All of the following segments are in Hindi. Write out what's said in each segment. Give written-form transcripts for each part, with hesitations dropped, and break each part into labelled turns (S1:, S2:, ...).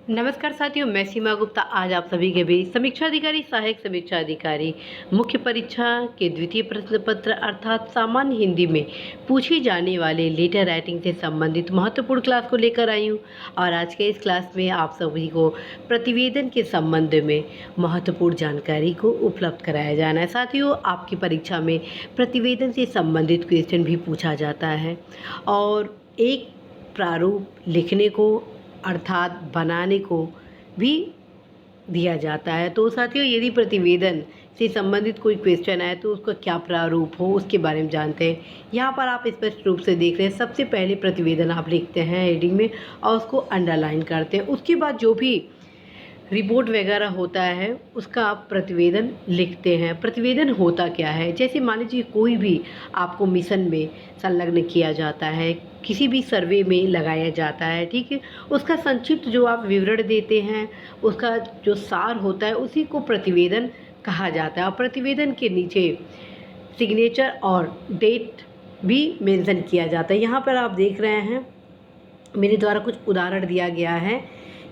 S1: नमस्कार साथियों, मैं सीमा गुप्ता आज आप सभी के बीच समीक्षा अधिकारी, सहायक समीक्षा अधिकारी मुख्य परीक्षा के द्वितीय प्रश्न पत्र अर्थात सामान्य हिंदी में पूछी जाने वाले लेटर राइटिंग से संबंधित महत्वपूर्ण क्लास को लेकर आई हूँ। और आज के इस क्लास में आप सभी को प्रतिवेदन के संबंध में महत्वपूर्ण जानकारी को उपलब्ध कराया जाना है। साथियों, आपकी परीक्षा में प्रतिवेदन से संबंधित क्वेश्चन भी पूछा जाता है और एक प्रारूप लिखने को अर्थात बनाने को भी दिया जाता है। तो साथियों, यदि प्रतिवेदन से संबंधित कोई क्वेश्चन आए तो उसका क्या प्रारूप हो उसके बारे में जानते हैं। यहाँ पर आप स्पष्ट रूप से देख रहे हैं, सबसे पहले प्रतिवेदन आप लिखते हैं हेडिंग में और उसको अंडरलाइन करते हैं। उसके बाद जो भी रिपोर्ट वगैरह होता है उसका आप प्रतिवेदन लिखते हैं। प्रतिवेदन होता क्या है, जैसे मान लीजिए कोई भी आपको मिशन में संलग्न किया जाता है, किसी भी सर्वे में लगाया जाता है, ठीक है, उसका संक्षिप्त जो आप विवरण देते हैं, उसका जो सार होता है उसी को प्रतिवेदन कहा जाता है। और प्रतिवेदन के नीचे सिग्नेचर और डेट भी मेंशन किया जाता है। यहाँ पर आप देख रहे हैं मेरे द्वारा कुछ उदाहरण दिया गया है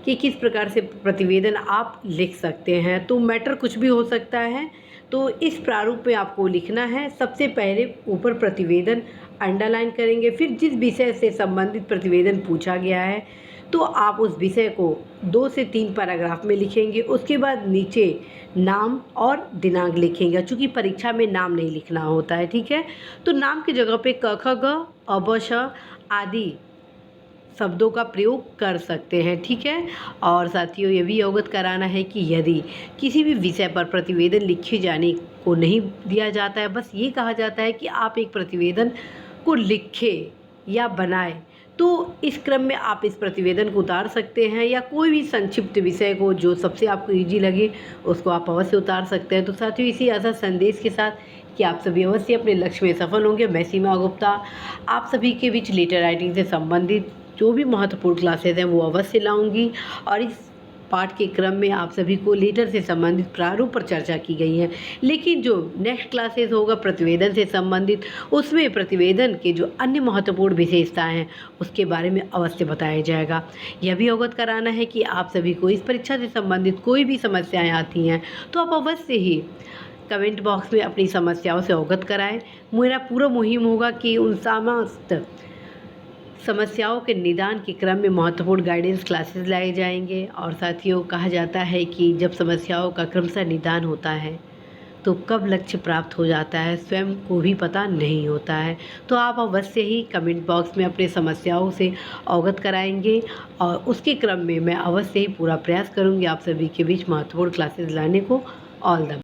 S1: कि किस प्रकार से प्रतिवेदन आप लिख सकते हैं। तो मैटर कुछ भी हो सकता है, तो इस प्रारूप में आपको लिखना है। सबसे पहले ऊपर प्रतिवेदन अंडरलाइन करेंगे, फिर जिस विषय से संबंधित प्रतिवेदन पूछा गया है तो आप उस विषय को 2 से 3 पैराग्राफ में लिखेंगे। उसके बाद नीचे नाम और दिनांक लिखेंगे, चूँकि परीक्षा में नाम नहीं लिखना होता है, ठीक है। तो नाम की जगह पे क ख ग अ श आदि शब्दों का प्रयोग कर सकते हैं, ठीक है। और साथियों, ये भी अवगत कराना है कि यदि किसी भी विषय पर प्रतिवेदन लिखे जाने को नहीं दिया जाता है, बस ये कहा जाता है कि आप एक प्रतिवेदन को लिखें या बनाएं, तो इस क्रम में आप इस प्रतिवेदन को उतार सकते हैं या कोई भी संक्षिप्त विषय को जो सबसे आपको ईजी लगे उसको आप अवश्य उतार सकते हैं। तो साथियों, इसी आशा संदेश के साथ कि आप सभी अवश्य अपने लक्ष्य में सफल होंगे, मैं सीमा गुप्ता आप सभी के बीच लेटर राइटिंग से संबंधित जो भी महत्वपूर्ण क्लासेस हैं वो अवश्य लाऊंगी। और इस पाठ के क्रम में आप सभी को लेटर से संबंधित प्रारूप पर चर्चा की गई है, लेकिन जो नेक्स्ट क्लासेस होगा प्रतिवेदन से संबंधित, उसमें प्रतिवेदन के जो अन्य महत्वपूर्ण विशेषताएं हैं उसके बारे में अवश्य बताया जाएगा। यह भी अवगत कराना है कि आप सभी को इस परीक्षा से संबंधित कोई भी समस्याएं आती हैं तो आप अवश्य ही कमेंट बॉक्स में अपनी समस्याओं से अवगत कराएं। मेरा पूरा मुहिम होगा कि उन समस्त समस्याओं के निदान के क्रम में महत्वपूर्ण गाइडेंस क्लासेस लाए जाएंगे। और साथियों, कहा जाता है कि जब समस्याओं का क्रमशः निदान होता है तो कब लक्ष्य प्राप्त हो जाता है स्वयं को भी पता नहीं होता है। तो आप अवश्य ही कमेंट बॉक्स में अपनी समस्याओं से अवगत कराएंगे और उसके क्रम में मैं अवश्य ही पूरा प्रयास करूंगी आप सभी के बीच महत्वपूर्ण क्लासेस लाने को। All the